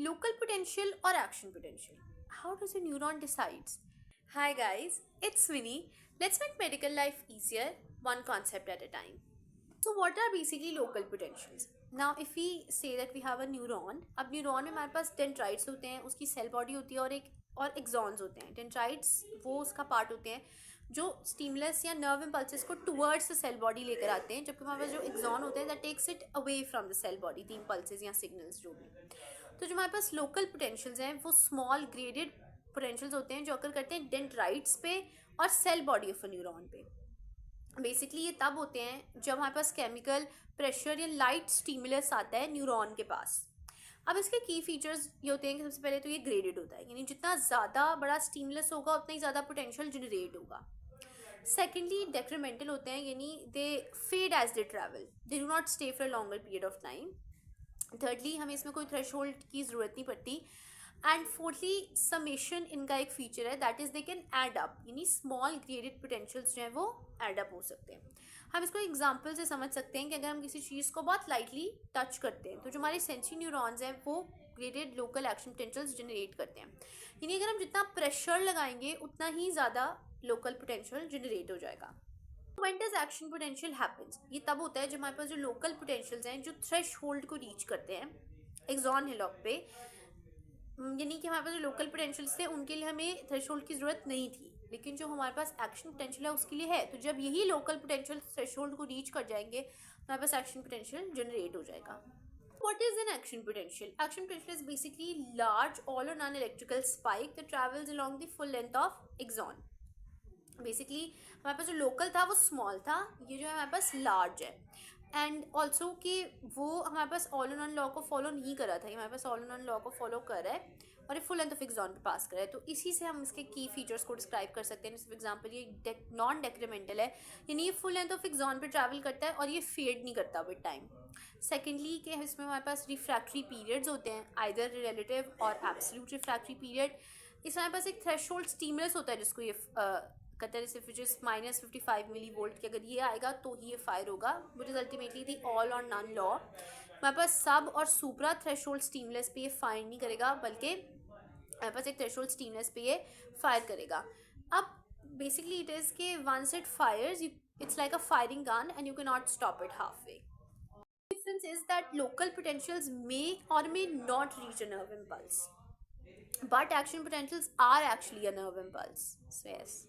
Local potential or action potential? How does a neuron decides? Hi guys, it's Winnie. Let's make medical life easier, one concept at a time. So what are basically local potentials? Now if we say that we have a neuron, अब neuron में हमारे पास dendrites होते हैं, उसकी cell body होती है और exons होते हैं. डेंड्राइट्स वो उसका पार्ट होते हैं जो स्टिमुलस या नर्व इम्पल्सेस को टुवर्ड्स द सेल बॉडी लेकर आते हैं, जबकि हमारे पास जो एक्सॉन होते हैं that takes it away from the cell body, the impulses या सिग्नल्स जो भी. तो जो हमारे पास लोकल पोटेंशियल्स हैं वो स्मॉल ग्रेडेड पोटेंशियल्स होते हैं जो अकर करते हैं डेंड्राइट्स पे और cell body of a neuron पे. बेसिकली ये तब होते हैं जब हमारे पास केमिकल प्रेशर या लाइट स्टिमुलस आता है न्यूरॉन के पास. अब इसके की फीचर्स ये होते हैं कि सबसे पहले तो ये ग्रेडेड होता है, यानी जितना ज़्यादा बड़ा स्टिमुलस होगा उतना ही ज़्यादा पोटेंशियल जनरेट होगा. सेकेंडली डेक्रीमेंटल होते हैं, यानी they fade as they travel, they do not stay for a longer period of time. Thirdly हमें इसमें कोई थ्रेशोल्ड की ज़रूरत नहीं पड़ती. एंड फोर्थली समेशन इनका एक फीचर है, that is they can add up, यानी स्मॉल ग्रेडेड पोटेंशियल्स जो हैं वो एड अप हो सकते हैं. हम इसको एग्जांपल से समझ सकते हैं कि अगर हम किसी चीज़ को बहुत लाइटली टच करते हैं तो जो हमारे सेंसरी न्यूरॉन्स हैं वो graded local action potentials generate करते हैं. यानी अगर हम जितना प्रेशर लगाएंगे उतना ही ज़्यादा लोकल पोटेंशियल जनरेट हो जाएगा. When does action potential happens? ये तब होता है जब हमारे पास जो लोकल पोटेंशियल्स हैं जो थ्रेश होल्ड को रीच करते हैं एक्सॉन हिलॉक पे, यानी कि हमारे पास जो लोकल पोटेंशियल्स थे उनके लिए हमें थ्रेशोल्ड की ज़रूरत नहीं थी, लेकिन जो हमारे पास एक्शन पोटेंशियल है उसके लिए है. तो जब यही लोकल पोटेंशियल थ्रेशोल्ड को रीच कर जाएंगे तो हमारे पास एक्शन पोटेंशियल जनरेट हो जाएगा. What is an action potential? Action potential is basically large all or none electrical spike that travels along the full length of axon. Basically हमारे पास जो local था वो स्मॉल था, ये जो है हमारे पास लार्ज है. एंड ऑल्सो कि वो हमारे पास ऑल ऑन लॉ को फॉलो नहीं कर रहा था, ये हमारे पास ऑल ऑन लॉ को फॉलो कर रहा है और ये फुल लेंथ ऑफ एक्सॉन पे पास कर रहा है. तो इसी से हम इसके की फीचर्स को डिस्क्राइब कर सकते हैं. फॉर एग्जांपल ये नॉन डेक्रीमेंटल है, यानी ये फुल लेंथ ऑफ एक्सॉन पे ट्रैवल करता है और ये फेड नहीं करता विद टाइम. सेकेंडली कि इसमें हमारे पास रिफ्रैक्टरी पीरियड्स होते हैं, आइदर रिलेटिव और एब्सोल्यूट रिफ्रैक्टरी पीरियड. इसमें हमारे पास एक थ्रेशोल्ड स्टिमुलस होता है जिसको ये कहते हैं, जैसे जिस -55 मिली वोल्ट के अगर ये आएगा तो ही ये फायर होगा, which is ultimately the all और नन लॉ. हमारे पास सब और सुपरा थ्रेशोल्ड स्टिमुलस पे ये फायर नहीं करेगा, बल्कि हमारे पास एक थ्रेशोल्ड स्टिमुलस पे ये फायर करेगा. अब बेसिकली इट इज़ के once it fires it's like a firing gun and you can not stop it half way. Difference is that local potentials may or may not reach a nerve impulse, but action potentials are actually a nerve impulse. So yes.